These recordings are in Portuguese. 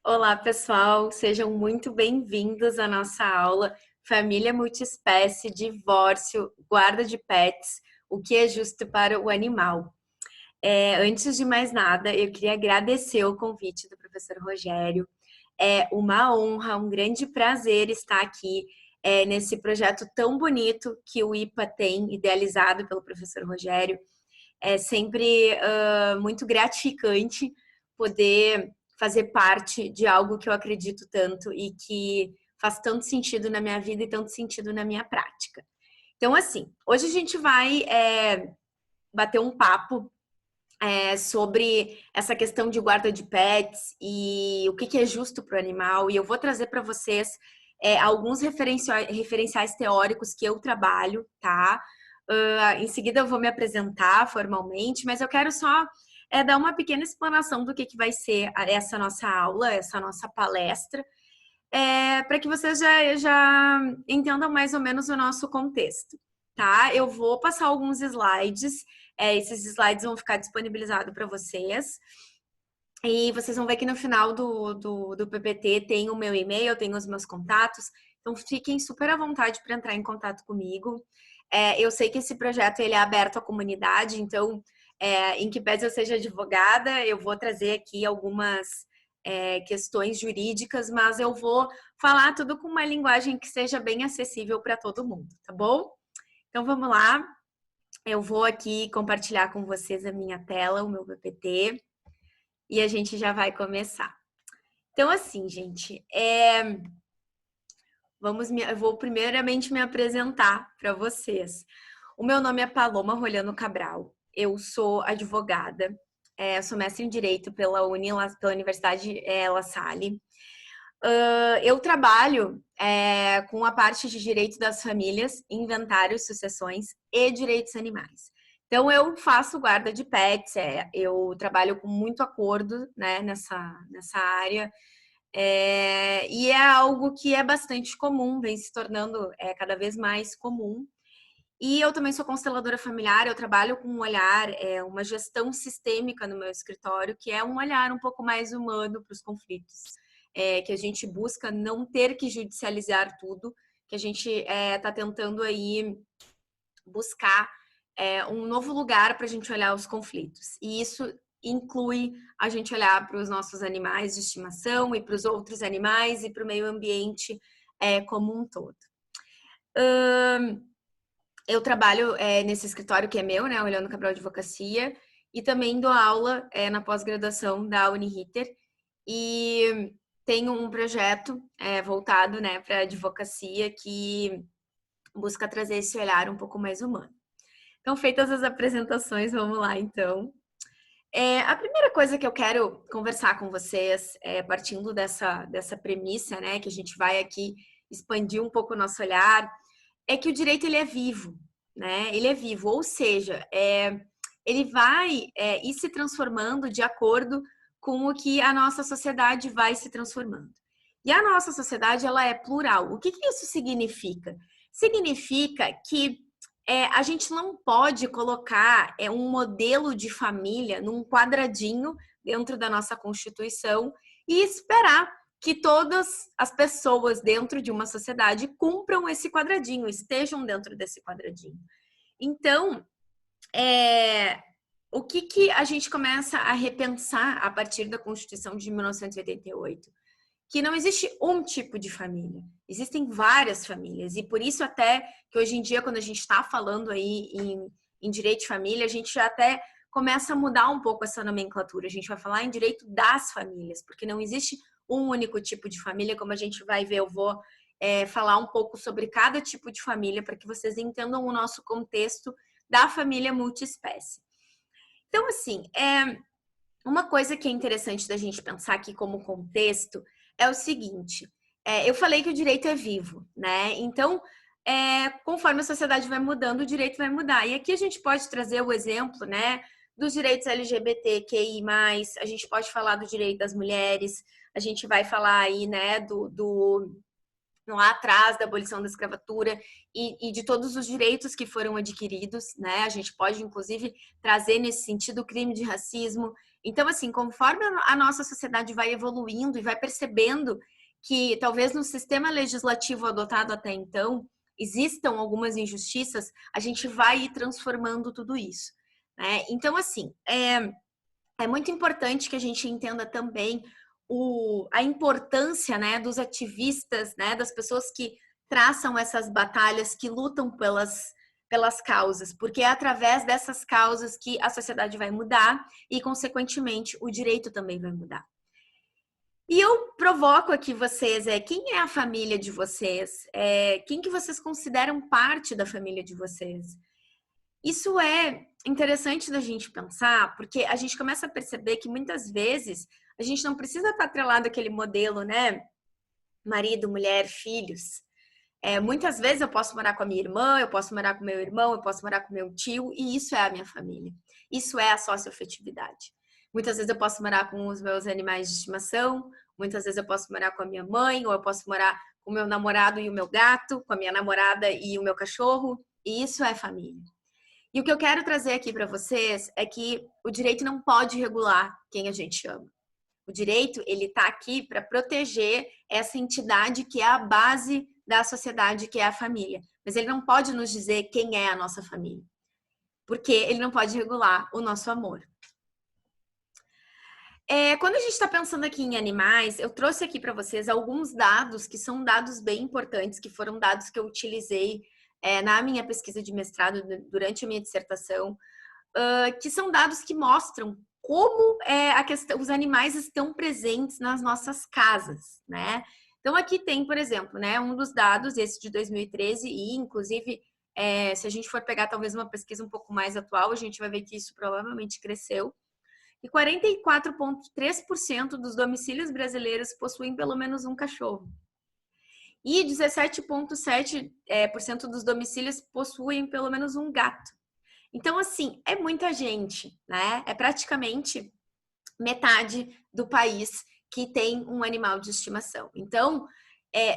Olá, pessoal, sejam muito bem-vindos à nossa aula Família Multiespécie, Divórcio, Guarda de Pets, o que é justo para o animal. Antes de mais nada, eu queria agradecer o convite do professor Rogério. É uma honra, um grande prazer estar aqui nesse projeto tão bonito que o IPA tem, idealizado pelo professor Rogério. É sempre muito gratificante poder fazer parte de algo que eu acredito tanto e que faz tanto sentido na minha vida e tanto sentido na minha prática. Então, assim, hoje a gente vai bater um papo sobre essa questão de guarda de pets e o que é justo para o animal. E eu vou trazer para vocês alguns referenciais teóricos que eu trabalho, tá? Em seguida eu vou me apresentar formalmente, mas eu quero só dar uma pequena explanação do que vai ser essa nossa aula, essa nossa palestra, para que vocês já entendam mais ou menos o nosso contexto, tá? Eu vou passar alguns slides, esses slides vão ficar disponibilizados para vocês. E vocês vão ver que no final do PPT tem o meu e-mail, tem os meus contatos. Então, fiquem super à vontade para entrar em contato comigo. Eu sei que esse projeto ele é aberto à comunidade, então, em que pese eu seja advogada, eu vou trazer aqui algumas questões jurídicas, mas eu vou falar tudo com uma linguagem que seja bem acessível para todo mundo, tá bom? Então, vamos lá. Eu vou aqui compartilhar com vocês a minha tela, o meu PPT, e a gente já vai começar. Então, assim, gente, eu vou primeiramente me apresentar para vocês. O meu nome é Paloma Rolhano Cabral, eu sou advogada, sou mestre em Direito pela Universidade La Salle. Eu trabalho com a parte de Direito das Famílias, Inventários, Sucessões e Direitos Animais. Então, eu faço guarda de pets, eu trabalho com muito acordo, né, nessa área, e é algo que é bastante comum, vem se tornando cada vez mais comum. E eu também sou consteladora familiar, eu trabalho com um olhar, uma gestão sistêmica no meu escritório, que é um olhar um pouco mais humano para os conflitos, que a gente busca não ter que judicializar tudo, que a gente está tentando aí buscar um novo lugar para a gente olhar os conflitos. E isso inclui a gente olhar para os nossos animais de estimação e para os outros animais e para o meio ambiente como um todo. Eu trabalho nesse escritório que é meu, né, Olhando Cabral Advocacia, e também dou aula na pós-graduação da Uniriter, e tenho um projeto voltado, né, para a advocacia que busca trazer esse olhar um pouco mais humano. Então, feitas as apresentações, vamos lá, então. A primeira coisa que eu quero conversar com vocês, partindo dessa premissa, né, que a gente vai aqui expandir um pouco o nosso olhar, é que o direito ele é vivo, né? Ele é vivo, ou seja, ele vai ir se transformando de acordo com o que a nossa sociedade vai se transformando. E a nossa sociedade ela é plural. O que isso significa? Significa que a gente não pode colocar um modelo de família num quadradinho dentro da nossa Constituição e esperar que todas as pessoas dentro de uma sociedade cumpram esse quadradinho, estejam dentro desse quadradinho. Então, o que a gente começa a repensar a partir da Constituição de 1988? Que não existe um tipo de família, existem várias famílias, e por isso até que hoje em dia, quando a gente está falando aí em direito de família, a gente já até começa a mudar um pouco essa nomenclatura, a gente vai falar em direito das famílias, porque não existe um único tipo de família, como a gente vai ver, eu vou falar um pouco sobre cada tipo de família, para que vocês entendam o nosso contexto da família multiespécie. Então, assim, uma coisa que é interessante da gente pensar aqui como contexto é o seguinte, eu falei que o direito é vivo, né? Então, conforme a sociedade vai mudando, o direito vai mudar. E aqui a gente pode trazer o exemplo, né, dos direitos LGBTQI+, a gente pode falar do direito das mulheres, a gente vai falar aí, né, lá atrás da abolição da escravatura e de todos os direitos que foram adquiridos, né? A gente pode, inclusive, trazer nesse sentido o crime de racismo Então, assim, conforme a nossa sociedade vai evoluindo e vai percebendo que talvez no sistema legislativo adotado até então existam algumas injustiças, a gente vai ir transformando tudo isso, né? Então, assim, é muito importante que a gente entenda também a importância, né, dos ativistas, né, das pessoas que traçam essas batalhas, que lutam pelas causas, porque é através dessas causas que a sociedade vai mudar e, consequentemente, o direito também vai mudar. E eu provoco aqui vocês, quem é a família de vocês? Quem que vocês consideram parte da família de vocês? Isso é interessante da gente pensar, porque a gente começa a perceber que muitas vezes a gente não precisa estar atrelado àquele modelo, né? Marido, mulher, filhos. Muitas vezes eu posso morar com a minha irmã, eu posso morar com meu irmão, eu posso morar com meu tio, e isso é a minha família. Isso é a socioafetividade. Muitas vezes eu posso morar com os meus animais de estimação, muitas vezes eu posso morar com a minha mãe, ou eu posso morar com o meu namorado e o meu gato, com a minha namorada e o meu cachorro, e isso é família. E o que eu quero trazer aqui para vocês é que o direito não pode regular quem a gente ama. O direito, ele está aqui para proteger essa entidade que é a base da sociedade, que é a família. Mas ele não pode nos dizer quem é a nossa família, porque ele não pode regular o nosso amor. Quando a gente está pensando aqui em animais, eu trouxe aqui para vocês alguns dados que são dados bem importantes, que foram dados que eu utilizei na minha pesquisa de mestrado, durante a minha dissertação, que são dados que mostram como os animais estão presentes nas nossas casas, né? Então, aqui tem, por exemplo, né, um dos dados, esse de 2013, e inclusive, se a gente for pegar talvez uma pesquisa um pouco mais atual, a gente vai ver que isso provavelmente cresceu. E 44,3% dos domicílios brasileiros possuem pelo menos um cachorro. E 17,7% dos domicílios possuem pelo menos um gato. Então, assim, é muita gente, né? É praticamente metade do país que tem um animal de estimação. Então,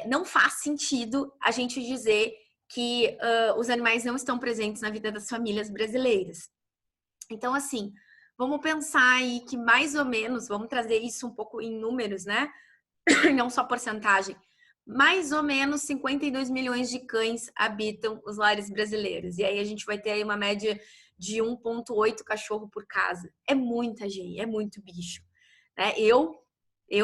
não faz sentido a gente dizer que os animais não estão presentes na vida das famílias brasileiras. Então, assim, vamos pensar aí que mais ou menos, vamos trazer isso um pouco em números, né? Não só porcentagem. Mais ou menos 52 milhões de cães habitam os lares brasileiros. E aí a gente vai ter aí uma média de 1,8 cachorro por casa. É muita gente, é muito bicho. Né? Eu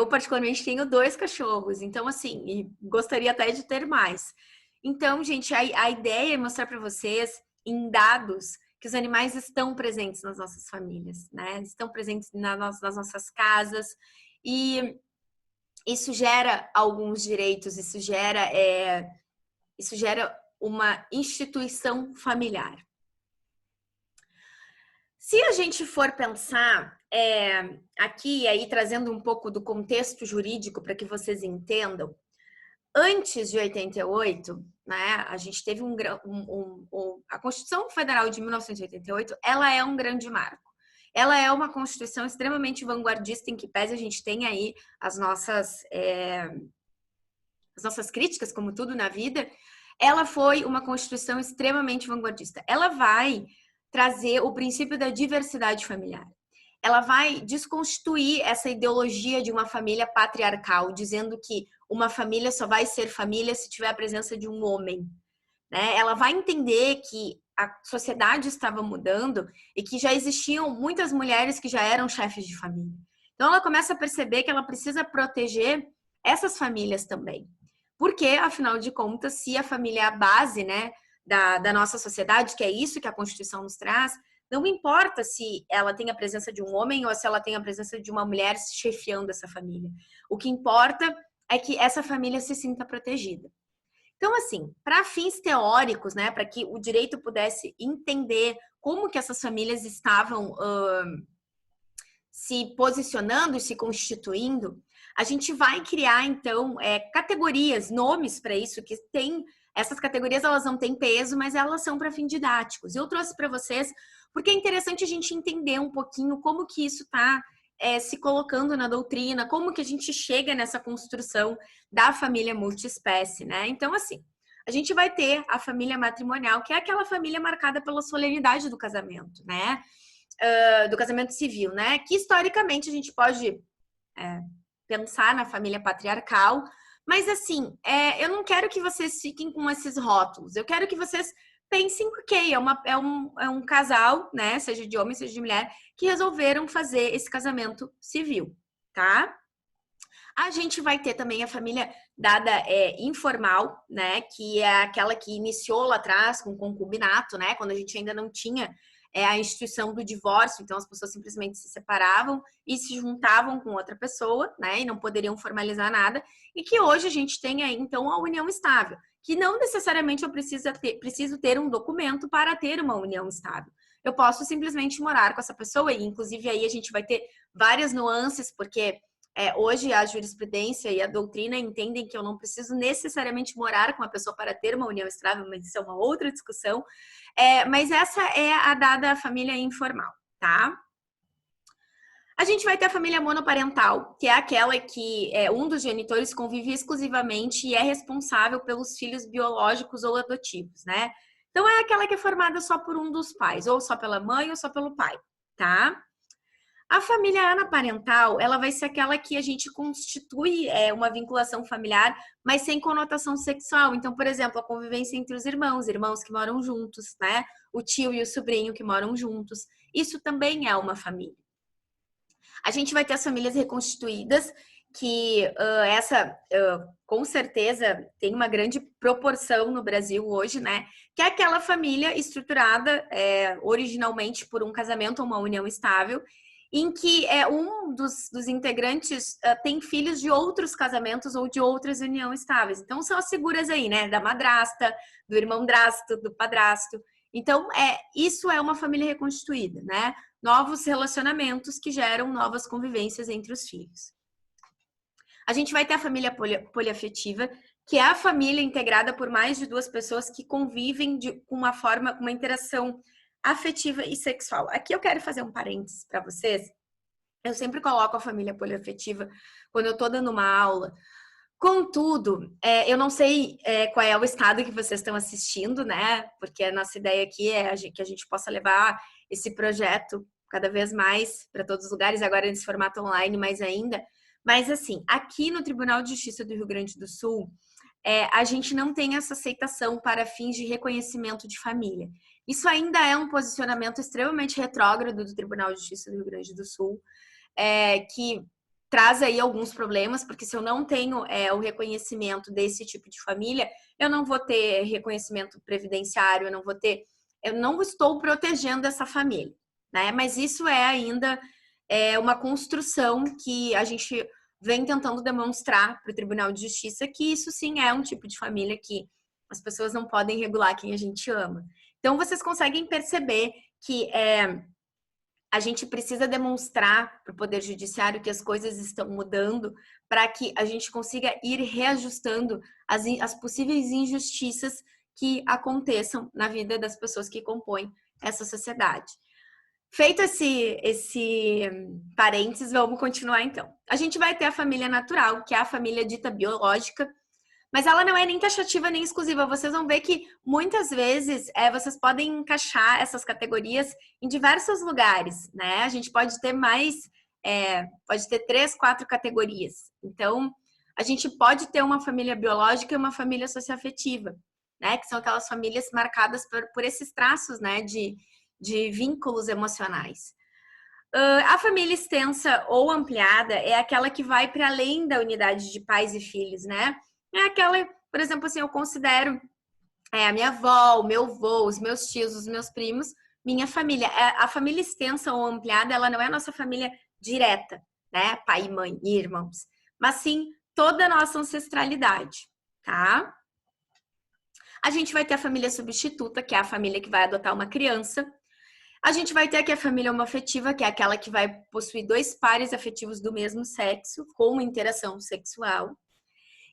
particularmente tenho 2 cachorros, então assim, e gostaria até de ter mais. Então, gente, a ideia é mostrar para vocês em dados que os animais estão presentes nas nossas famílias, né? Estão presentes nas nossas casas e isso gera alguns direitos, isso gera uma instituição familiar. Se a gente for pensar aqui, aí trazendo um pouco do contexto jurídico para que vocês entendam, antes de 88, né, a gente teve a Constituição Federal de 1988, ela é um grande marco. Ela é uma Constituição extremamente vanguardista, em que pese a gente tem aí as nossas críticas, como tudo na vida. Ela foi uma Constituição extremamente vanguardista. Ela vai trazer o princípio da diversidade familiar. Ela vai desconstituir essa ideologia de uma família patriarcal, dizendo que uma família só vai ser família se tiver a presença de um homem. Né? Ela vai entender que a sociedade estava mudando e que já existiam muitas mulheres que já eram chefes de família. Então, ela começa a perceber que ela precisa proteger essas famílias também. Porque, afinal de contas, se a família é a base, né, da nossa sociedade, que é isso que a Constituição nos traz, não importa se ela tem a presença de um homem ou se ela tem a presença de uma mulher chefiando essa família. O que importa é que essa família se sinta protegida. Então, assim, para fins teóricos, né, para que o direito pudesse entender como que essas famílias estavam se posicionando e se constituindo, a gente vai criar, então, categorias, nomes para isso, que tem... Essas categorias, elas não têm peso, mas elas são para fins didáticos. Eu trouxe para vocês, porque é interessante a gente entender um pouquinho como que isso está se colocando na doutrina, como que a gente chega nessa construção da família multiespécie, né? Então, assim, a gente vai ter a família matrimonial, que é aquela família marcada pela solenidade do casamento, né? do casamento civil, né? Que historicamente a gente pode pensar na família patriarcal, mas assim, eu não quero que vocês fiquem com esses rótulos. Eu quero que vocês pensem, ok, é um casal, né? Seja de homem, seja de mulher, que resolveram fazer esse casamento civil, tá? A gente vai ter também a família dada informal, né? Que é aquela que iniciou lá atrás com concubinato, né? Quando a gente ainda não tinha a instituição do divórcio, então as pessoas simplesmente se separavam e se juntavam com outra pessoa, né? E não poderiam formalizar nada. E que hoje a gente tem aí, então, a união estável, que não necessariamente eu preciso ter um documento para ter uma união estável. Eu posso simplesmente morar com essa pessoa, e inclusive aí a gente vai ter várias nuances, porque hoje a jurisprudência e a doutrina entendem que eu não preciso necessariamente morar com a pessoa para ter uma união estável, mas isso é uma outra discussão. Mas essa é a dada família informal, tá? A gente vai ter a família monoparental, que é aquela que um dos genitores convive exclusivamente e é responsável pelos filhos biológicos ou adotivos, né? Então é aquela que é formada só por um dos pais, ou só pela mãe ou só pelo pai, tá? A família anaparental, ela vai ser aquela que a gente constitui uma vinculação familiar, mas sem conotação sexual. Então, por exemplo, a convivência entre os irmãos que moram juntos, né? O tio e o sobrinho que moram juntos. Isso também é uma família. A gente vai ter as famílias reconstituídas, que com certeza tem uma grande proporção no Brasil hoje, né? Que é aquela família estruturada originalmente por um casamento ou uma união estável, em que um dos integrantes tem filhos de outros casamentos ou de outras uniões estáveis. Então, são as figuras aí, né? Da madrasta, do irmão-drasto, do padrasto. Então, isso é uma família reconstituída, né? Novos relacionamentos que geram novas convivências entre os filhos. A gente vai ter a família poliafetiva, que é a família integrada por mais de duas pessoas que convivem com uma interação afetiva e sexual. Aqui eu quero fazer um parênteses para vocês. Eu sempre coloco a família poliafetiva quando eu estou dando uma aula. Contudo, eu não sei qual é o estado que vocês estão assistindo, né? Porque a nossa ideia aqui é que a gente possa levar esse projeto cada vez mais para todos os lugares, agora nesse formato online mais ainda. Mas, assim, aqui no Tribunal de Justiça do Rio Grande do Sul, a gente não tem essa aceitação para fins de reconhecimento de família. Isso ainda é um posicionamento extremamente retrógrado do Tribunal de Justiça do Rio Grande do Sul, que traz aí alguns problemas, porque se eu não tenho o reconhecimento desse tipo de família, eu não vou ter reconhecimento previdenciário, eu não estou protegendo essa família, né? Mas isso é ainda uma construção que a gente vem tentando demonstrar para o Tribunal de Justiça que isso sim é um tipo de família que as pessoas não podem regular quem a gente ama. Então, vocês conseguem perceber que a gente precisa demonstrar para o Poder Judiciário que as coisas estão mudando para que a gente consiga ir reajustando as possíveis injustiças que aconteçam na vida das pessoas que compõem essa sociedade. Feito esse parênteses, vamos continuar então. A gente vai ter a família natural, que é a família dita biológica, mas ela não é nem taxativa nem exclusiva. Vocês vão ver que muitas vezes vocês podem encaixar essas categorias em diversos lugares, né? A gente pode ter pode ter 3, 4 categorias. Então, a gente pode ter uma família biológica e uma família socioafetiva, né? Que são aquelas famílias marcadas por esses traços, né? De vínculos emocionais. A família extensa ou ampliada é aquela que vai para além da unidade de pais e filhos, né? É aquela, por exemplo, assim, eu considero a minha avó, o meu avô, os meus tios, os meus primos, minha família. A família extensa ou ampliada, ela não é a nossa família direta, né? Pai, mãe e irmãos, mas sim toda a nossa ancestralidade, tá? A gente vai ter a família substituta, que é a família que vai adotar uma criança. A gente vai ter aqui a família homoafetiva, que é aquela que vai possuir 2 pares afetivos do mesmo sexo, com uma interação sexual.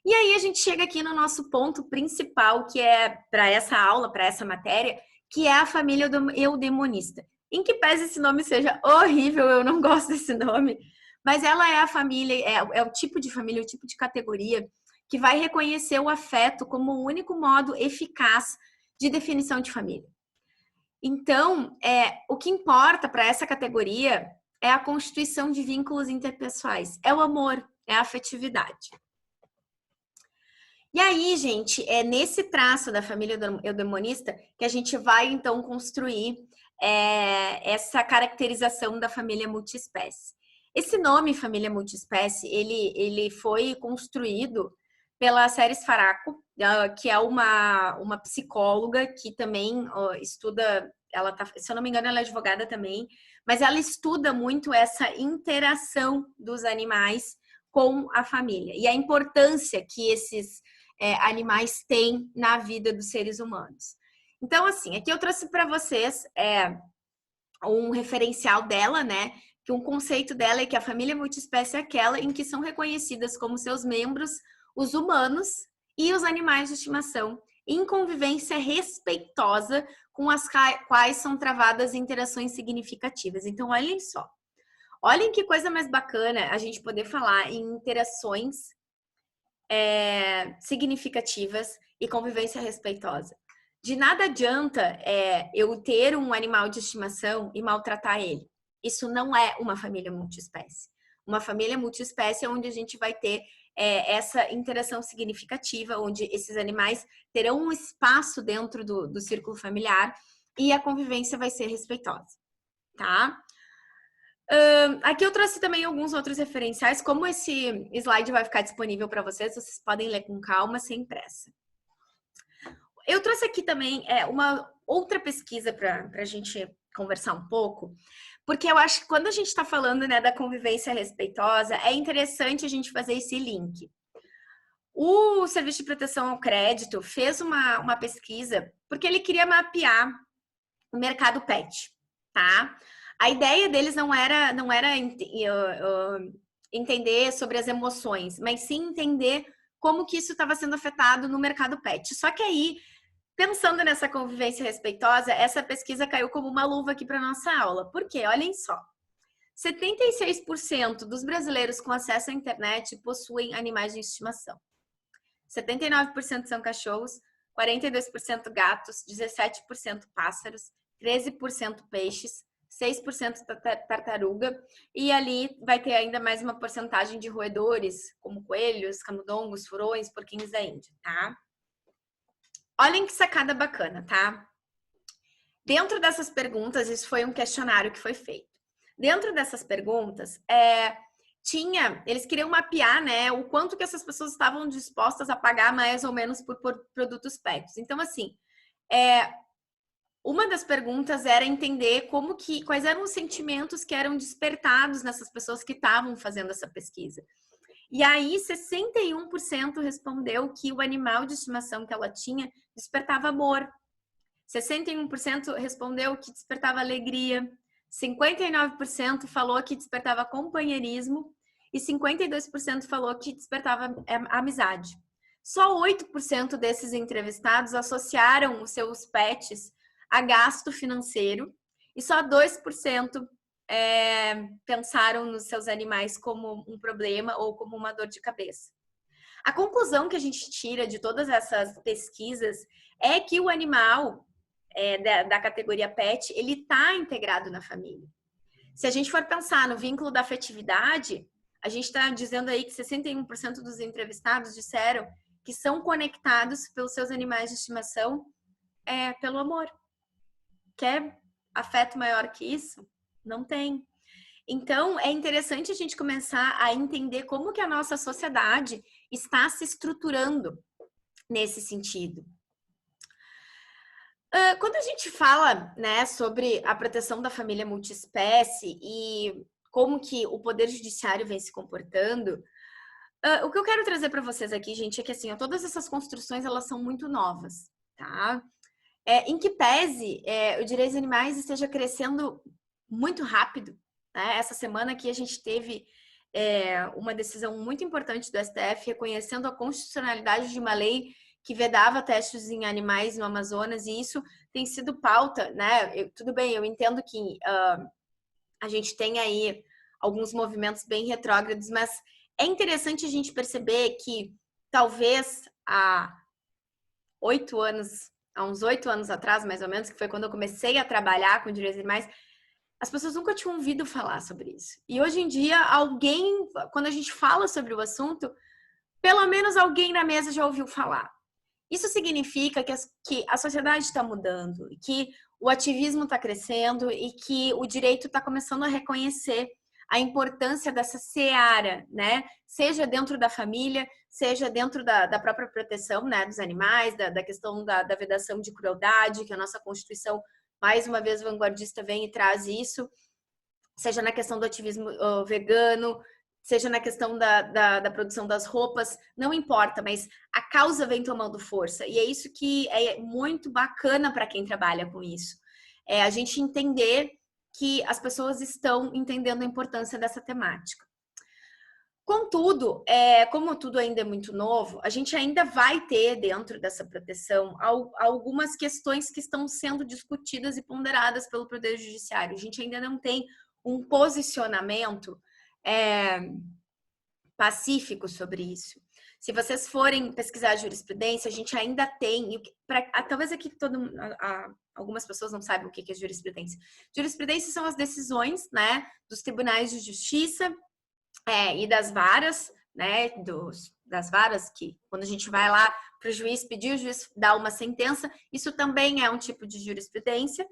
E aí a gente chega aqui no nosso ponto principal, que é para essa aula, para essa matéria, que é a família eudemonista. Em que pese esse nome seja horrível, eu não gosto desse nome, mas ela é a família, é o tipo de família, o tipo de categoria que vai reconhecer o afeto como o único modo eficaz de definição de família. Então, o que importa para essa categoria é a constituição de vínculos interpessoais, é o amor, é a afetividade. E aí, gente, é nesse traço da família eudemonista que a gente vai, então, construir essa caracterização da família multiespécie. Esse nome, família multiespécie, ele foi construído pela Ceres Faraco, que é uma psicóloga que também estuda, ela tá, se eu não me engano, ela é advogada também, mas ela estuda muito essa interação dos animais com a família e a importância que esses animais têm na vida dos seres humanos. Então, assim, aqui eu trouxe para vocês um referencial dela, né? Que um conceito dela é que a família multiespécie é aquela em que são reconhecidas como seus membros os humanos e os animais de estimação, em convivência respeitosa com as quais são travadas interações significativas. Então, olhem só. Olhem que coisa mais bacana a gente poder falar em interações significativas e convivência respeitosa. De nada adianta eu ter um animal de estimação e maltratar ele. Isso não é uma família multiespécie. Uma família multiespécie é onde a gente vai ter essa interação significativa, onde esses animais terão um espaço dentro do círculo familiar e a convivência vai ser respeitosa, tá? Aqui eu trouxe também alguns outros referenciais. Como esse slide vai ficar disponível para vocês, vocês podem ler com calma, sem pressa. Eu trouxe aqui também uma outra pesquisa para a gente conversar um pouco, porque eu acho que quando a gente está falando, né, da convivência respeitosa, é interessante a gente fazer esse link. O Serviço de Proteção ao Crédito fez uma pesquisa porque ele queria mapear o mercado pet, tá? A ideia deles não era entender sobre as emoções, mas sim entender como que isso estava sendo afetado no mercado pet. Só que aí, pensando nessa convivência respeitosa, essa pesquisa caiu como uma luva aqui para nossa aula. Por quê? Olhem só. 76% dos brasileiros com acesso à internet possuem animais de estimação. 79% são cachorros, 42% gatos, 17% pássaros, 13% peixes, 6% tartaruga, e ali vai ter ainda mais uma porcentagem de roedores, como coelhos, camundongos, furões, porquinhos da Índia, tá? Olhem que sacada bacana, tá? Dentro dessas perguntas, isso foi um questionário que foi feito. Dentro dessas perguntas, eles queriam mapear, né, o quanto que essas pessoas estavam dispostas a pagar mais ou menos por produtos pets. Então, assim, uma das perguntas era entender quais eram os sentimentos que eram despertados nessas pessoas que estavam fazendo essa pesquisa. E aí, 61% respondeu que o animal de estimação que ela tinha despertava amor. 61% respondeu que despertava alegria. 59% falou que despertava companheirismo. E 52% falou que despertava amizade. Só 8% desses entrevistados associaram os seus pets a gasto financeiro e só 2% pensaram nos seus animais como um problema ou como uma dor de cabeça. A conclusão que a gente tira de todas essas pesquisas é que o animal da categoria pet, ele está integrado na família. Se a gente for pensar no vínculo da afetividade, a gente está dizendo aí que 61% dos entrevistados disseram que são conectados pelos seus animais de estimação pelo amor. Quer afeto maior que isso? Não tem. Então, é interessante a gente começar a entender como que a nossa sociedade está se estruturando nesse sentido. Quando a gente fala, né, sobre a proteção da família multiespécie e como que o Poder Judiciário vem se comportando, o que eu quero trazer para vocês aqui, gente, é que assim, todas essas construções, elas são muito novas, tá? Em que pese o direito dos animais esteja crescendo muito rápido, né? Essa semana aqui a gente teve uma decisão muito importante do STF reconhecendo a constitucionalidade de uma lei que vedava testes em animais no Amazonas, e isso tem sido pauta, né? Tudo bem, eu entendo que a gente tem aí alguns movimentos bem retrógrados, mas é interessante a gente perceber que talvez há 8 anos há uns 8 anos atrás, mais ou menos, que foi quando eu comecei a trabalhar com direitos animais, as pessoas nunca tinham ouvido falar sobre isso. E hoje em dia, alguém, quando a gente fala sobre o assunto, pelo menos alguém na mesa já ouviu falar. Isso significa que a sociedade está mudando, que o ativismo está crescendo e que o direito está começando a reconhecer a importância dessa seara, né? Seja dentro da família, seja dentro da própria proteção, né, dos animais, da questão da vedação de crueldade, que a nossa Constituição, mais uma vez, vanguardista, vem e traz isso, seja na questão do ativismo vegano, seja na questão da produção das roupas, não importa, mas a causa vem tomando força. E é isso que é muito bacana para quem trabalha com isso. É a gente entender que as pessoas estão entendendo a importância dessa temática. Contudo, como tudo ainda é muito novo, a gente ainda vai ter dentro dessa proteção algumas questões que estão sendo discutidas e ponderadas pelo Poder Judiciário. A gente ainda não tem um posicionamento pacífico sobre isso. Se vocês forem pesquisar a jurisprudência, a gente ainda tem, talvez aqui algumas pessoas não saibam o que é jurisprudência. Jurisprudência são as decisões, né, dos tribunais de justiça e das varas, né, das varas que quando a gente vai lá para o juiz pedir, o juiz dá uma sentença, isso também é um tipo de jurisprudência.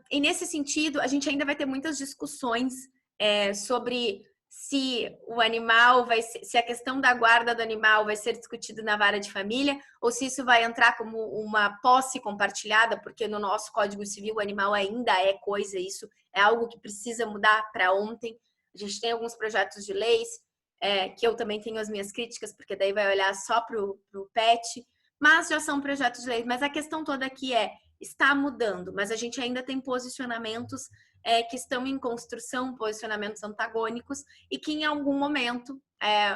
E nesse sentido, a gente ainda vai ter muitas discussões sobre se o animal se a questão da guarda do animal vai ser discutida na vara de família ou se isso vai entrar como uma posse compartilhada, porque no nosso Código Civil o animal ainda é coisa, isso é algo que precisa mudar para ontem. A gente tem alguns projetos de leis que eu também tenho as minhas críticas, porque daí vai olhar só para o pet, mas já são projetos de lei. Mas a questão toda aqui está mudando, mas a gente ainda tem posicionamentos que estão em construção, posicionamentos antagônicos, e que em algum momento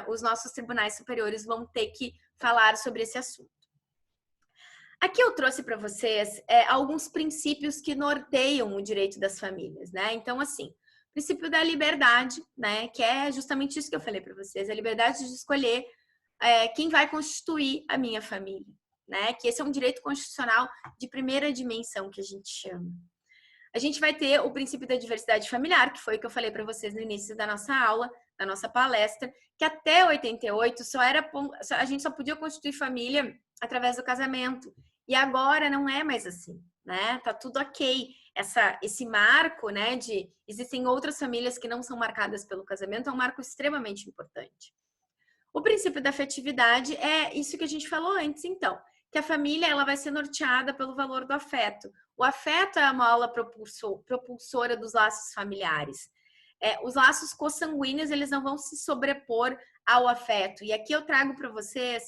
os nossos tribunais superiores vão ter que falar sobre esse assunto. Aqui eu trouxe para vocês alguns princípios que norteiam o direito das famílias, né? Então, assim, o princípio da liberdade, né? Que é justamente isso que eu falei para vocês, a liberdade de escolher quem vai constituir a minha família, né? Que esse é um direito constitucional de primeira dimensão, que a gente chama. A gente vai ter o princípio da diversidade familiar, que foi o que eu falei para vocês no início da nossa aula, da nossa palestra, que até 88 a gente só podia constituir família através do casamento. E agora não é mais assim, né? Tá tudo ok. Esse marco, né, existem outras famílias que não são marcadas pelo casamento, é um marco extremamente importante. O princípio da afetividade é isso que a gente falou antes, então, que a família ela vai ser norteada pelo valor do afeto. O afeto é a mola propulsora dos laços familiares. Os laços consanguíneos eles não vão se sobrepor ao afeto. E aqui eu trago para vocês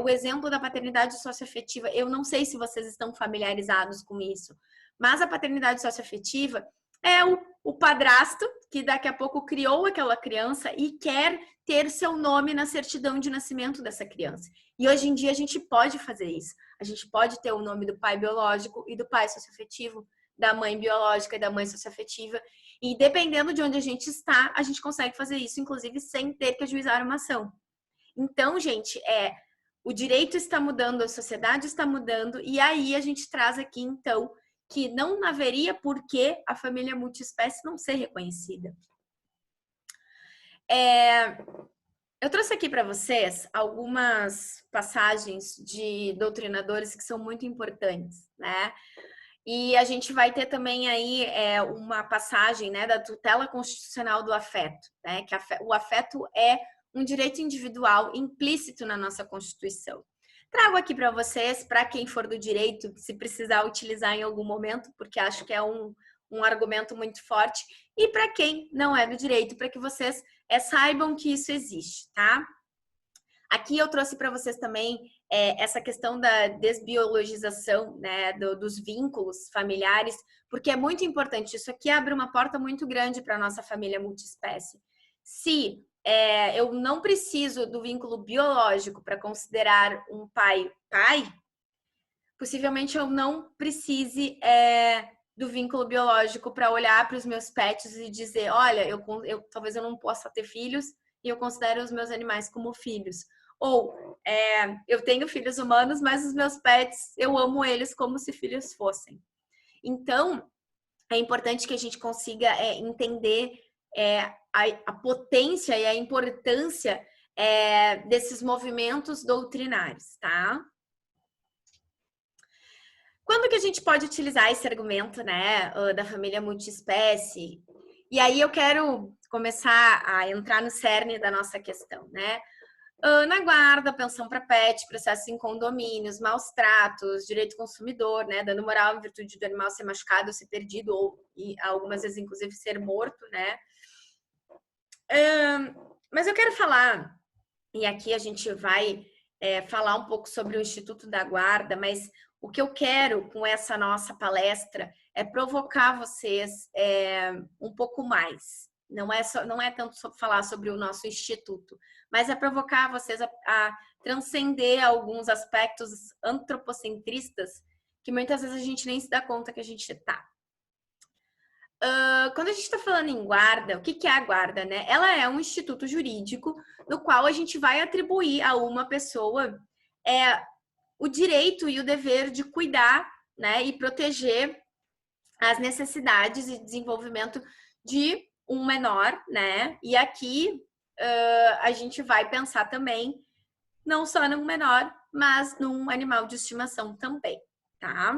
o exemplo da paternidade socioafetiva. Eu não sei se vocês estão familiarizados com isso, mas a paternidade socioafetiva é o padrasto que daqui a pouco criou aquela criança e quer ter seu nome na certidão de nascimento dessa criança. E hoje em dia a gente pode fazer isso. A gente pode ter o nome do pai biológico e do pai socioafetivo, da mãe biológica e da mãe socioafetiva. E dependendo de onde a gente está, a gente consegue fazer isso, inclusive, sem ter que ajuizar uma ação. Então, gente, o direito está mudando, a sociedade está mudando, e aí a gente traz aqui, então, que não haveria por que a família multiespécie não ser reconhecida. Eu trouxe aqui para vocês algumas passagens de doutrinadores que são muito importantes, né? E a gente vai ter também aí uma passagem, né, da tutela constitucional do afeto, né? Que o afeto é um direito individual implícito na nossa Constituição. Trago aqui para vocês, para quem for do direito, se precisar utilizar em algum momento, porque acho que é um argumento muito forte, e para quem não é do direito, para que vocês saibam que isso existe, tá? Aqui eu trouxe para vocês também essa questão da desbiologização, né, dos vínculos familiares, porque é muito importante. Isso aqui abre uma porta muito grande para a nossa família multiespécie. Se eu não preciso do vínculo biológico para considerar um pai, possivelmente eu não precise do vínculo biológico para olhar para os meus pets e dizer, olha, talvez eu não possa ter filhos e eu considero os meus animais como filhos. Ou eu tenho filhos humanos, mas os meus pets, eu amo eles como se filhos fossem. Então, é importante que a gente consiga entender a potência e a importância desses movimentos doutrinários, tá? Quando que a gente pode utilizar esse argumento, né, da família multiespécie? E aí eu quero começar a entrar no cerne da nossa questão, né? Na guarda, pensão para pet, processos em condomínios, maus tratos, direito do consumidor, né, dano moral em virtude do animal ser machucado, ser perdido ou e algumas vezes inclusive ser morto, né? Mas eu quero falar, e aqui a gente vai falar um pouco sobre o Instituto da Guarda, mas o que eu quero com essa nossa palestra é provocar vocês um pouco mais. Não é tanto falar sobre o nosso instituto, mas é provocar vocês a transcender alguns aspectos antropocentristas que muitas vezes a gente nem se dá conta que a gente está. Quando a gente está falando em guarda, o que é a guarda, né? Ela é um instituto jurídico no qual a gente vai atribuir a uma pessoa o direito e o dever de cuidar, né, e proteger as necessidades e desenvolvimento de um menor, né? E aqui a gente vai pensar também não só num menor, mas num animal de estimação também, tá?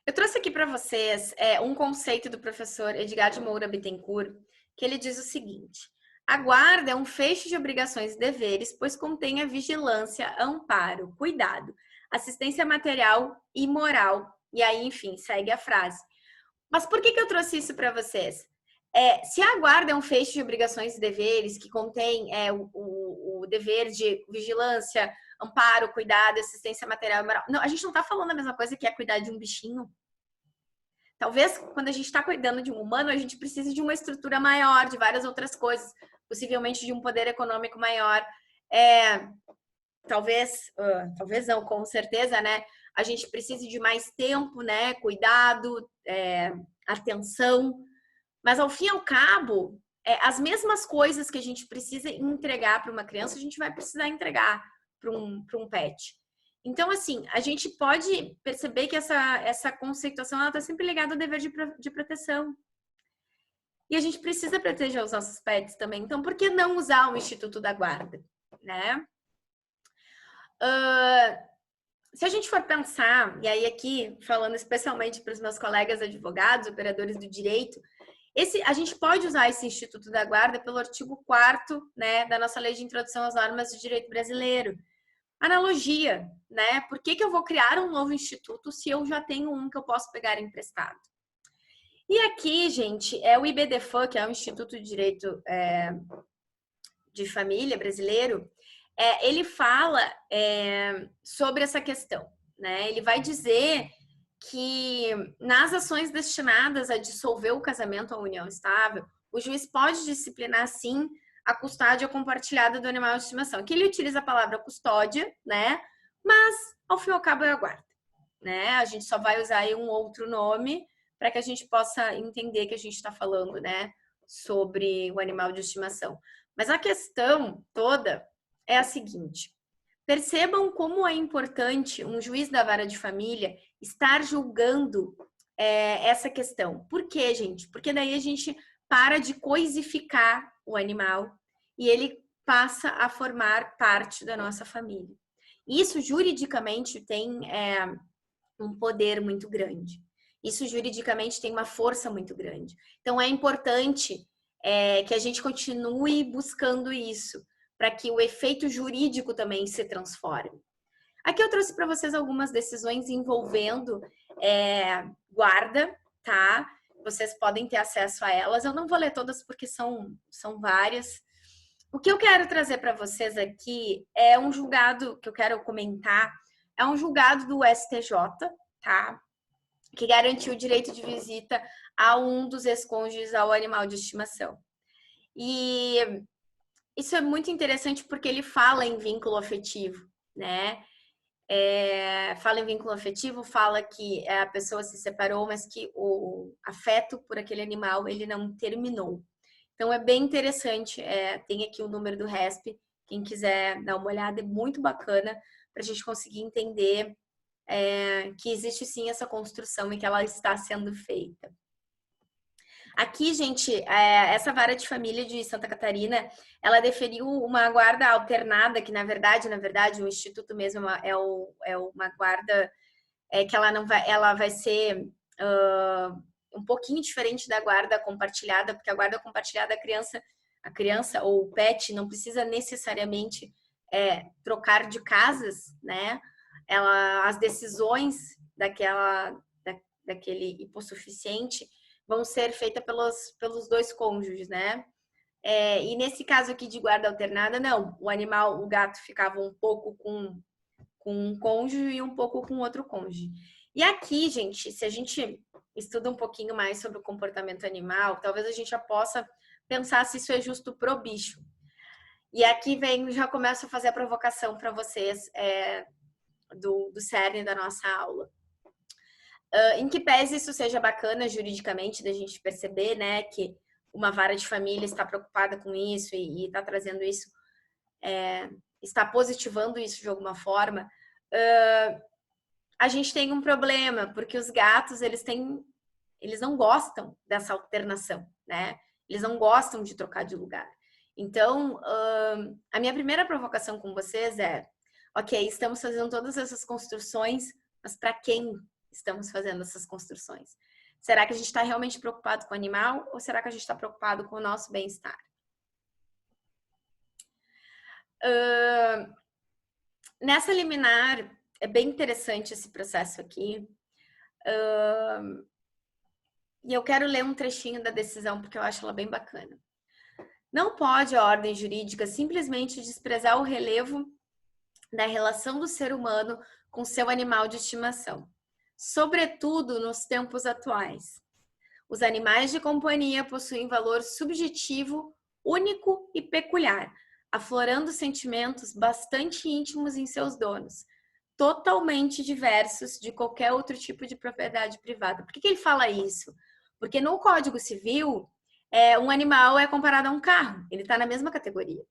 Eu trouxe aqui para vocês um conceito do professor Edgar de Moura Bittencourt, que ele diz o seguinte: a guarda é um feixe de obrigações e deveres, pois contém a vigilância, amparo, cuidado, assistência material e moral. E aí, enfim, segue a frase. Mas por que eu trouxe isso para vocês? Se a guarda é um feixe de obrigações e deveres que contém o dever de vigilância, amparo, cuidado, assistência material e moral. Não, a gente não está falando a mesma coisa que é cuidar de um bichinho. Talvez, quando a gente está cuidando de um humano, a gente precise de uma estrutura maior, de várias outras coisas, possivelmente de um poder econômico maior. Talvez não, com certeza, né? A gente precise de mais tempo, né? Cuidado, atenção. Mas, ao fim e ao cabo, as mesmas coisas que a gente precisa entregar para uma criança, a gente vai precisar entregar para um pet. Então, assim, a gente pode perceber que essa conceituação está sempre ligada ao dever de proteção. E a gente precisa proteger os nossos pets também. Então, por que não usar o Instituto da Guarda, né? Se a gente for pensar, e aí aqui falando especialmente para os meus colegas advogados, operadores do direito, a gente pode usar esse Instituto da Guarda pelo artigo 4º, né, da nossa Lei de Introdução às Normas de Direito Brasileiro. Analogia, né? Por que eu vou criar um novo instituto se eu já tenho um que eu posso pegar emprestado? E aqui, gente, o IBDFAM, que é o Instituto de Direito de Família brasileiro, ele fala sobre essa questão, né? Ele vai dizer que nas ações destinadas a dissolver o casamento ou união estável, o juiz pode disciplinar, sim, a custódia compartilhada do animal de estimação. Aqui ele utiliza a palavra custódia, né? Mas, ao fim e ao cabo, é a guarda, né? A gente só vai usar aí um outro nome para que a gente possa entender que a gente está falando, né, sobre o animal de estimação. Mas a questão toda é a seguinte: percebam como é importante um juiz da vara de família estar julgando essa questão. Por quê, gente? Porque daí a gente para de coisificar o animal e ele passa a formar parte da nossa família. Isso juridicamente tem um poder muito grande. Isso juridicamente tem uma força muito grande. Então é importante que a gente continue buscando isso, para que o efeito jurídico também se transforme. Aqui eu trouxe para vocês algumas decisões envolvendo guarda, tá? Vocês podem ter acesso a elas. Eu não vou ler todas porque são várias. O que eu quero trazer para vocês aqui é um julgado que eu quero comentar. É um julgado do STJ, tá? Que garantiu o direito de visita a um dos ex-cônjuges ao animal de estimação. E isso é muito interessante porque ele fala em vínculo afetivo, né? Fala em vínculo afetivo, fala que a pessoa se separou, mas que o afeto por aquele animal ele não terminou. Então é bem interessante, tem aqui o número do RESP, Quem quiser dar uma olhada, é muito bacana para a gente conseguir entender que existe sim essa construção e que ela está sendo feita. Aqui, gente, essa vara de família de Santa Catarina, ela deferiu uma guarda alternada, que na verdade, o Instituto mesmo é uma guarda que ela vai ser um pouquinho diferente da guarda compartilhada, porque a guarda compartilhada, a criança ou o pet não precisa necessariamente trocar de casas, né? As decisões daquele hipossuficiente vão ser feitas pelos dois cônjuges, né? E nesse caso aqui de guarda alternada, não. O gato ficava um pouco com um cônjuge e um pouco com outro cônjuge. E aqui, gente, se a gente estuda um pouquinho mais sobre o comportamento animal, talvez a gente já possa pensar se isso é justo pro bicho. E aqui já começo a fazer a provocação para vocês do cerne da nossa aula. Em que pese isso seja bacana juridicamente da gente perceber, né, que uma vara de família está preocupada com isso e está trazendo isso, está positivando isso de alguma forma, a gente tem um problema, porque os gatos, eles não gostam dessa alternação, né? Eles não gostam de trocar de lugar. Então, a minha primeira provocação com vocês ok, estamos fazendo todas essas construções, mas para quem estamos fazendo essas construções? Será que a gente está realmente preocupado com o animal ou será que a gente está preocupado com o nosso bem-estar? Nessa liminar, é bem interessante esse processo aqui. E eu quero ler um trechinho da decisão, porque eu acho ela bem bacana. Não pode a ordem jurídica simplesmente desprezar o relevo da relação do ser humano com seu animal de estimação, sobretudo nos tempos atuais. Os animais de companhia possuem valor subjetivo, único e peculiar, aflorando sentimentos bastante íntimos em seus donos, totalmente diversos de qualquer outro tipo de propriedade privada. Por que ele fala isso? Porque no Código Civil, um animal é comparado a um carro, ele está na mesma categoria.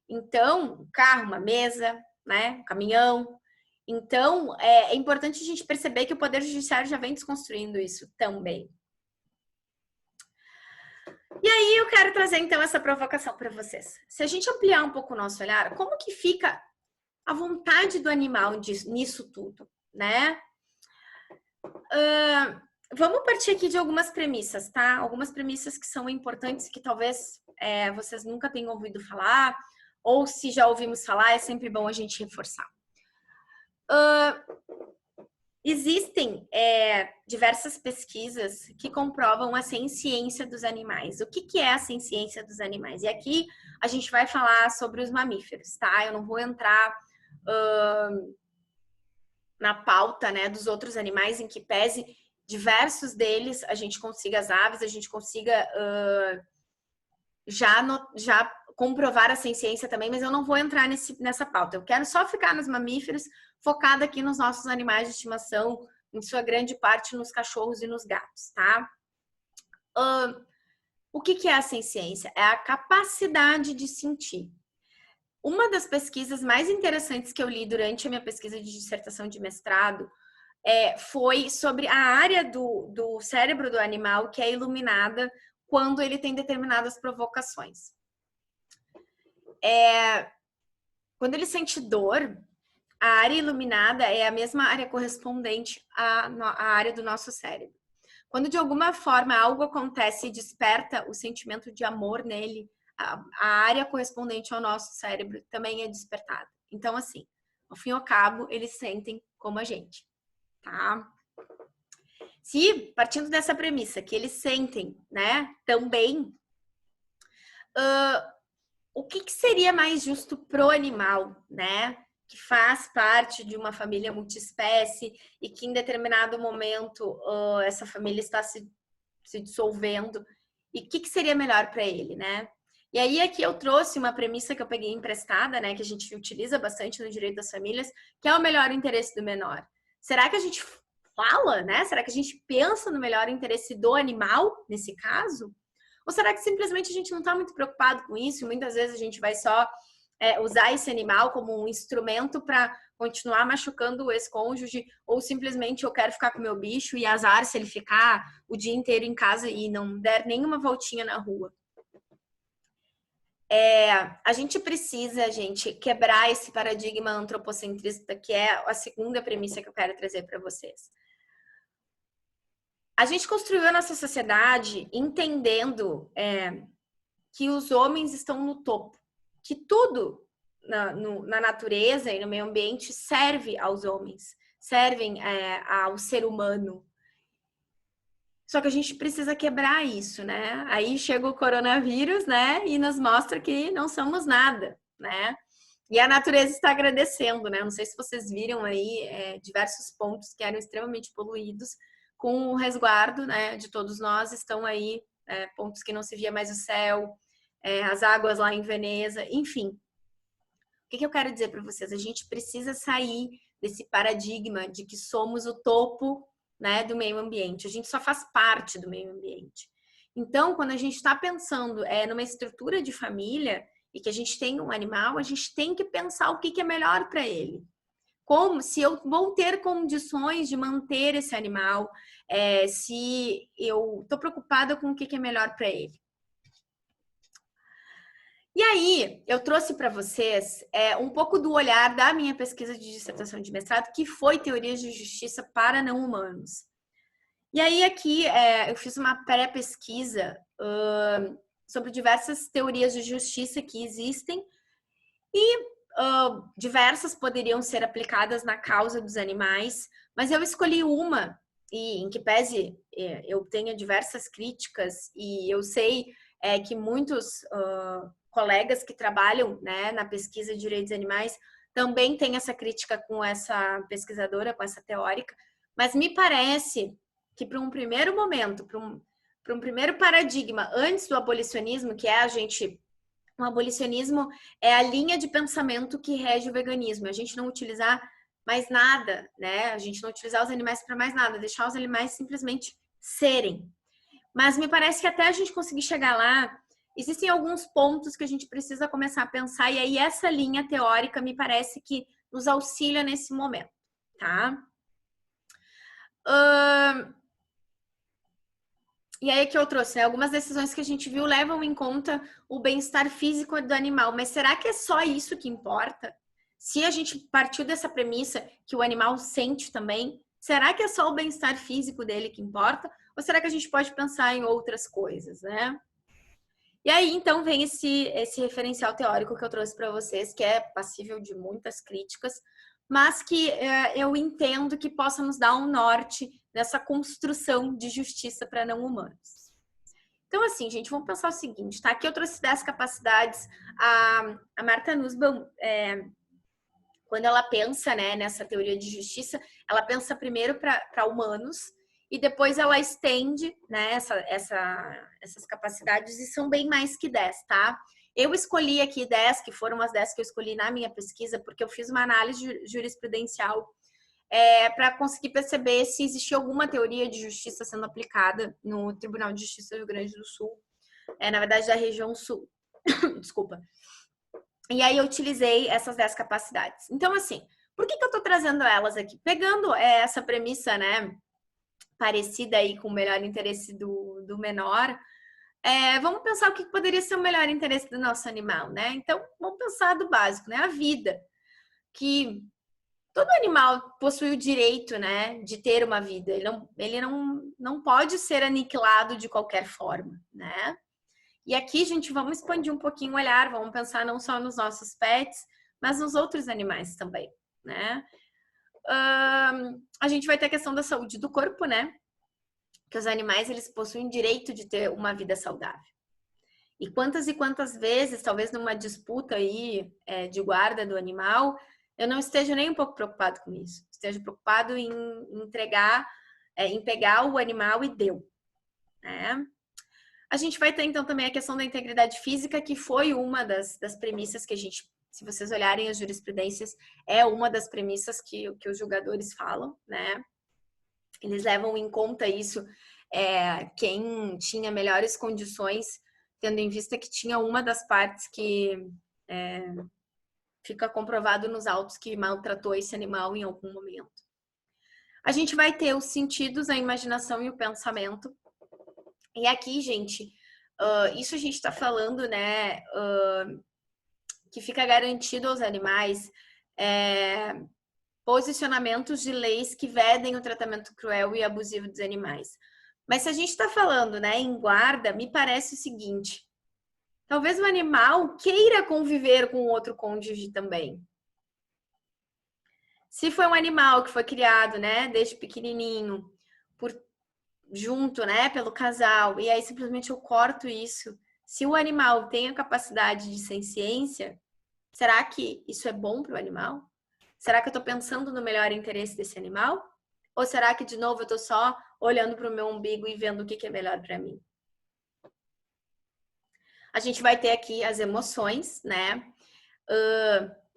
Então, um carro, uma mesa, né, um caminhão. Então, é importante a gente perceber que o Poder Judiciário já vem desconstruindo isso também. E aí eu quero trazer, então, essa provocação para vocês. Se a gente ampliar um pouco o nosso olhar, como que fica a vontade do animal nisso tudo, né? Vamos partir aqui de algumas premissas, tá? Algumas premissas que são importantes, que talvez vocês nunca tenham ouvido falar, ou se já ouvimos falar, é sempre bom a gente reforçar. Existem diversas pesquisas que comprovam a senciência dos animais. O que é a senciência dos animais? E aqui a gente vai falar sobre os mamíferos, tá? Eu não vou entrar na pauta, né, dos outros animais, em que pese diversos deles a gente consiga, as aves, a gente consiga já comprovar a senciência também, mas eu não vou entrar nessa pauta. Eu quero só ficar nos mamíferos, focada aqui nos nossos animais de estimação, em sua grande parte nos cachorros e nos gatos, tá? O que é a senciência? É a capacidade de sentir. Uma das pesquisas mais interessantes que eu li durante a minha pesquisa de dissertação de mestrado foi sobre a área do cérebro do animal que é iluminada quando ele tem determinadas provocações. Quando ele sente dor, a área iluminada é a mesma área correspondente à área do nosso cérebro. Quando de alguma forma algo acontece e desperta o sentimento de amor nele, a área correspondente ao nosso cérebro também é despertada. Então, assim, ao fim e ao cabo, eles sentem como a gente, tá? Se, partindo dessa premissa, que eles sentem, né, também, o que seria mais justo pro animal, né? Que faz parte de uma família multiespécie e que em determinado momento essa família está se dissolvendo. E o que seria melhor para ele, né? E aí aqui eu trouxe uma premissa que eu peguei emprestada, né? Que a gente utiliza bastante no direito das famílias, que é o melhor interesse do menor. Será que a gente fala, né? Será que a gente pensa no melhor interesse do animal, nesse caso? Ou será que simplesmente a gente não está muito preocupado com isso e muitas vezes a gente vai só usar esse animal como um instrumento para continuar machucando o ex-cônjuge, ou simplesmente eu quero ficar com o meu bicho e azar se ele ficar o dia inteiro em casa e não der nenhuma voltinha na rua. A gente precisa, gente, quebrar esse paradigma antropocentrista, que é a segunda premissa que eu quero trazer para vocês. A gente construiu a nossa sociedade entendendo que os homens estão no topo, que tudo na natureza e no meio ambiente serve aos homens, servem ao ser humano. Só que a gente precisa quebrar isso, né? Aí chega o coronavírus, né? E nos mostra que não somos nada, né? E a natureza está agradecendo, né? Não sei se vocês viram aí diversos pontos que eram extremamente poluídos, com o resguardo, né, de todos nós, estão aí pontos que não se via mais o céu, as águas lá em Veneza, enfim. O que eu quero dizer para vocês? A gente precisa sair desse paradigma de que somos o topo, né, do meio ambiente. A gente só faz parte do meio ambiente. Então, quando a gente está pensando numa estrutura de família e que a gente tem um animal, a gente tem que pensar o que é melhor para ele. Como se eu vou ter condições de manter esse animal, se eu estou preocupada com o que é melhor para ele. E aí, eu trouxe para vocês um pouco do olhar da minha pesquisa de dissertação de mestrado, que foi teorias de justiça para não humanos. E aí, aqui, eu fiz uma pré-pesquisa sobre diversas teorias de justiça que existem e diversas poderiam ser aplicadas na causa dos animais, mas eu escolhi uma, e em que pese eu tenha diversas críticas, e eu sei que muitos colegas que trabalham, né, na pesquisa de direitos animais também têm essa crítica com essa pesquisadora, com essa teórica, mas me parece que para um primeiro momento, para um primeiro paradigma antes do abolicionismo, que é o abolicionismo é a linha de pensamento que rege o veganismo, a gente não utilizar mais nada, né? A gente não utilizar os animais para mais nada, deixar os animais simplesmente serem. Mas me parece que até a gente conseguir chegar lá, existem alguns pontos que a gente precisa começar a pensar, e aí essa linha teórica me parece que nos auxilia nesse momento, tá? E aí que eu trouxe, né? Algumas decisões que a gente viu levam em conta o bem-estar físico do animal, mas será que é só isso que importa? Se a gente partiu dessa premissa que o animal sente também, será que é só o bem-estar físico dele que importa? Ou será que a gente pode pensar em outras coisas, né? E aí, então, vem esse referencial teórico que eu trouxe para vocês, que é passível de muitas críticas, mas que eu entendo que possa nos dar um norte nessa construção de justiça para não humanos. Então, assim, gente, vamos pensar o seguinte, tá? Aqui eu trouxe 10 capacidades. A Marta Nussbaum, quando ela pensa, né, nessa teoria de justiça, ela pensa primeiro para humanos, e depois ela estende, né, essas capacidades, e são bem mais que 10, tá? Eu escolhi aqui 10, que foram as 10 que eu escolhi na minha pesquisa, porque eu fiz uma análise jurisprudencial para conseguir perceber se existia alguma teoria de justiça sendo aplicada no Tribunal de Justiça do Rio Grande do Sul, na verdade da região sul. Desculpa. E aí eu utilizei essas 10 capacidades. Então, assim, por que eu tô trazendo elas aqui? Pegando essa premissa, né, parecida aí com o melhor interesse do menor, vamos pensar o que poderia ser o melhor interesse do nosso animal, né? Então, vamos pensar do básico, né? A vida. Que todo animal possui o direito, né, de ter uma vida. Ele não pode ser aniquilado de qualquer forma, né? E aqui, gente, vamos expandir um pouquinho o olhar, vamos pensar não só nos nossos pets, mas nos outros animais também, né? A gente vai ter a questão da saúde do corpo, né? Que os animais, eles possuem direito de ter uma vida saudável. E quantas vezes, talvez numa disputa aí de guarda do animal, eu não esteja nem um pouco preocupado com isso. Esteja preocupado em entregar, em pegar o animal e deu, né? A gente vai ter, então, também a questão da integridade física, que foi uma das premissas que a gente, se vocês olharem as jurisprudências, é uma das premissas que os julgadores falam, né? Eles levam em conta isso, quem tinha melhores condições, tendo em vista que tinha uma das partes que fica comprovado nos autos que maltratou esse animal em algum momento. A gente vai ter os sentidos, a imaginação e o pensamento. E aqui, gente, isso a gente está falando, né, que fica garantido aos animais posicionamentos de leis que vedem o tratamento cruel e abusivo dos animais. Mas se a gente está falando, né, em guarda, me parece o seguinte: talvez o animal queira conviver com outro cônjuge também. Se foi um animal que foi criado, né, desde pequenininho, junto, né, pelo casal, e aí simplesmente eu corto isso. Se o animal tem a capacidade de senciência, será que isso é bom para o animal? Será que eu estou pensando no melhor interesse desse animal? Ou será que, de novo, eu estou só olhando para o meu umbigo e vendo o que é melhor para mim? A gente vai ter aqui as emoções, né?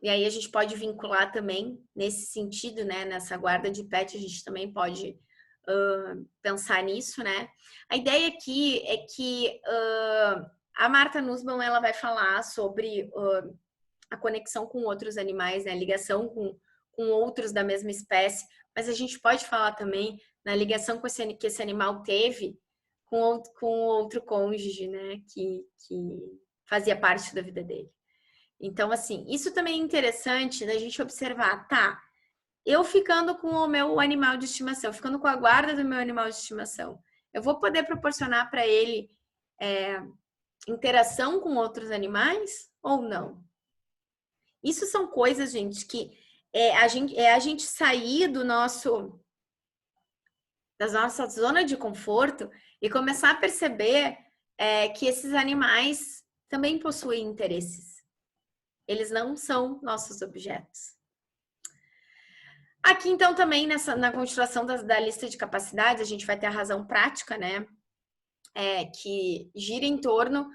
E aí a gente pode vincular também nesse sentido, né? Nessa guarda de pet, a gente também pode pensar nisso, né? A ideia aqui é que a Martha Nussbaum, ela vai falar sobre a conexão com outros animais, né? A ligação com outros da mesma espécie, mas a gente pode falar também na ligação que esse animal teve com outro cônjuge, né? Que fazia parte da vida dele. Então, assim, isso também é interessante da gente observar, tá? Eu ficando com o meu animal de estimação, ficando com a guarda do meu animal de estimação, eu vou poder proporcionar para ele interação com outros animais ou não? Isso são coisas, gente, que a gente sair da nossa zona de conforto e começar a perceber que esses animais também possuem interesses. Eles não são nossos objetos. Aqui, então, também na continuação da lista de capacidades, a gente vai ter a razão prática, né? Que gira em torno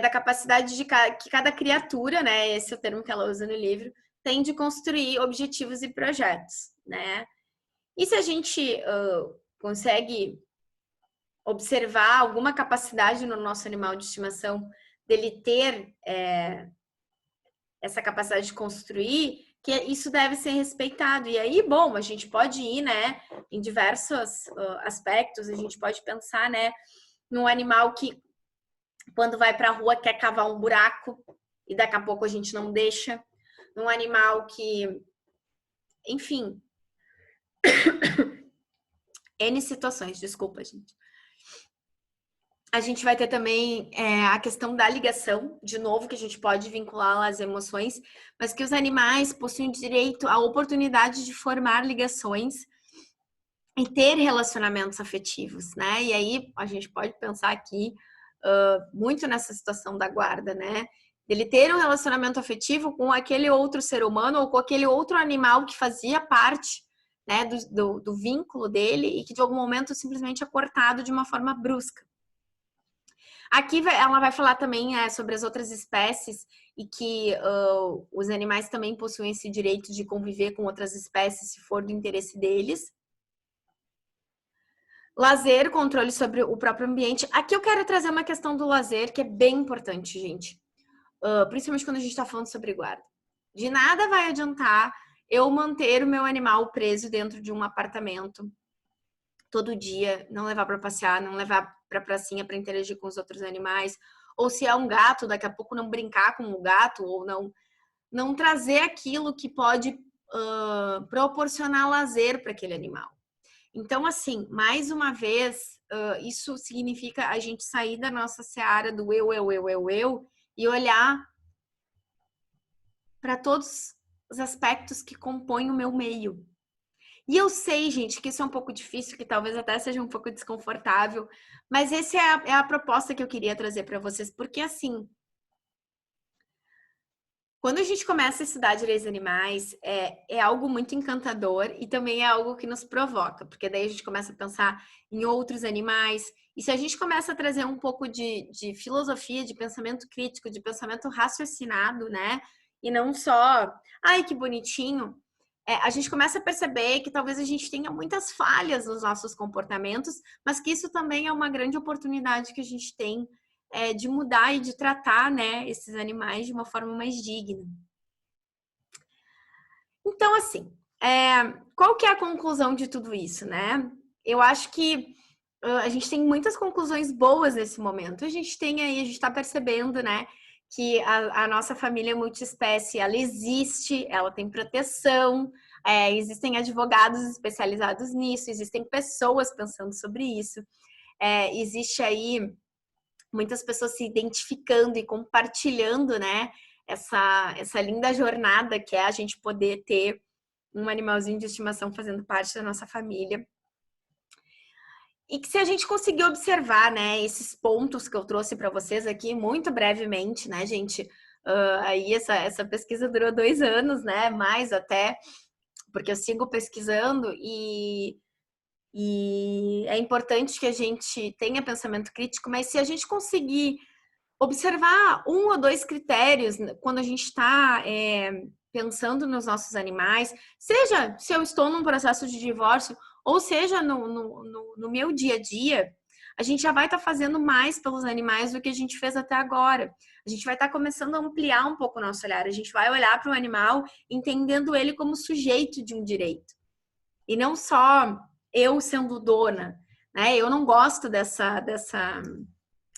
da capacidade que cada criatura, né? Esse é o termo que ela usa no livro, tem de construir objetivos e projetos, né? E se a gente consegue observar alguma capacidade no nosso animal de estimação dele ter essa capacidade de construir, que isso deve ser respeitado. E aí, bom, a gente pode ir, né, em diversos aspectos, a gente pode pensar, né, num animal que, quando vai para a rua, quer cavar um buraco e daqui a pouco a gente não deixa. Num animal que, enfim, N situações, desculpa, gente. A gente vai ter também a questão da ligação, de novo, que a gente pode vincular às emoções, mas que os animais possuem direito à oportunidade de formar ligações e ter relacionamentos afetivos, né? E aí a gente pode pensar aqui muito nessa situação da guarda, né? Ele ter um relacionamento afetivo com aquele outro ser humano ou com aquele outro animal que fazia parte, né, do vínculo dele e que de algum momento simplesmente é cortado de uma forma brusca. Aqui ela vai falar também sobre as outras espécies e que os animais também possuem esse direito de conviver com outras espécies se for do interesse deles. Lazer, controle sobre o próprio ambiente. Aqui eu quero trazer uma questão do lazer que é bem importante, gente. Principalmente quando a gente está falando sobre guarda. De nada vai adiantar eu manter o meu animal preso dentro de um apartamento todo dia, não levar para passear, não levar para pracinha para interagir com os outros animais, ou se é um gato, daqui a pouco não brincar com o gato, ou não trazer aquilo que pode proporcionar lazer para aquele animal. Então, assim, mais uma vez, isso significa a gente sair da nossa seara do eu e olhar para todos os aspectos que compõem o meu meio. E eu sei, gente, que isso é um pouco difícil, que talvez até seja um pouco desconfortável, mas essa é a proposta que eu queria trazer para vocês, porque assim, quando a gente começa a estudar direitos animais, é algo muito encantador e também é algo que nos provoca, porque daí a gente começa a pensar em outros animais, e se a gente começa a trazer um pouco de filosofia, de pensamento crítico, de pensamento raciocinado, né? E não só, ai, que bonitinho, a gente começa a perceber que talvez a gente tenha muitas falhas nos nossos comportamentos, mas que isso também é uma grande oportunidade que a gente tem de mudar e de tratar, né, esses animais de uma forma mais digna. Então, assim, qual que é a conclusão de tudo isso, né? Eu acho que a gente tem muitas conclusões boas nesse momento. A gente está percebendo, né, que a nossa família multiespécie, ela existe, ela tem proteção, existem advogados especializados nisso, existem pessoas pensando sobre isso, existe aí muitas pessoas se identificando e compartilhando, né, essa linda jornada que é a gente poder ter um animalzinho de estimação fazendo parte da nossa família. E que se a gente conseguir observar, né, esses pontos que eu trouxe para vocês aqui, muito brevemente, né, gente? Aí essa pesquisa durou 2 anos, né? Mais até, porque eu sigo pesquisando e é importante que a gente tenha pensamento crítico, mas se a gente conseguir observar um ou dois critérios quando a gente está pensando nos nossos animais, seja se eu estou num processo de divórcio, ou seja no meu dia a dia, a gente já vai estar fazendo mais pelos animais do que a gente fez até agora. A gente vai estar começando a ampliar um pouco o nosso olhar. A gente vai olhar para o animal entendendo ele como sujeito de um direito. E não só eu sendo dona, né? Eu não gosto dessa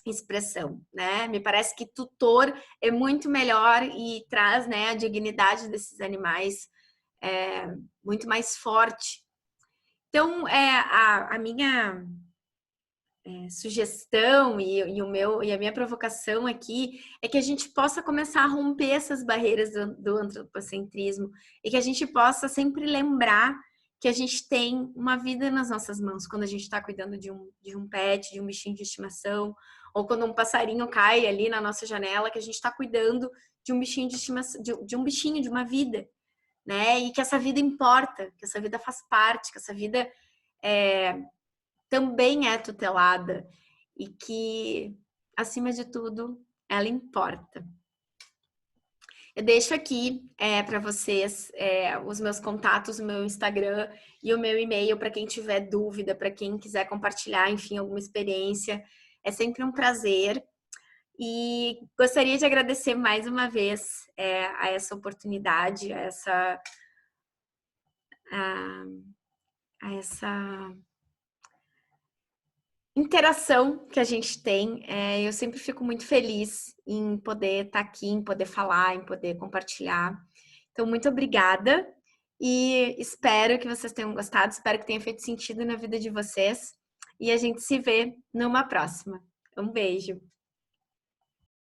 expressão, né? Me parece que tutor é muito melhor e traz, né, a dignidade desses animais muito mais forte. Então, a minha sugestão e a minha provocação aqui é que a gente possa começar a romper essas barreiras do antropocentrismo e que a gente possa sempre lembrar que a gente tem uma vida nas nossas mãos quando a gente está cuidando de um pet, de um bichinho de estimação, ou quando um passarinho cai ali na nossa janela, que a gente está cuidando de um bichinho de estimação, de um bichinho, de uma vida, né? E que essa vida importa, que essa vida faz parte, que essa vida também é tutelada e que, acima de tudo, ela importa. Eu deixo aqui para vocês os meus contatos, o meu Instagram e o meu e-mail para quem tiver dúvida, para quem quiser compartilhar, enfim, alguma experiência. É sempre um prazer. E gostaria de agradecer mais uma vez a essa oportunidade, a essa interação que a gente tem. Eu sempre fico muito feliz em poder estar aqui, em poder falar, em poder compartilhar. Então, muito obrigada e espero que vocês tenham gostado, espero que tenha feito sentido na vida de vocês e a gente se vê numa próxima. Um beijo.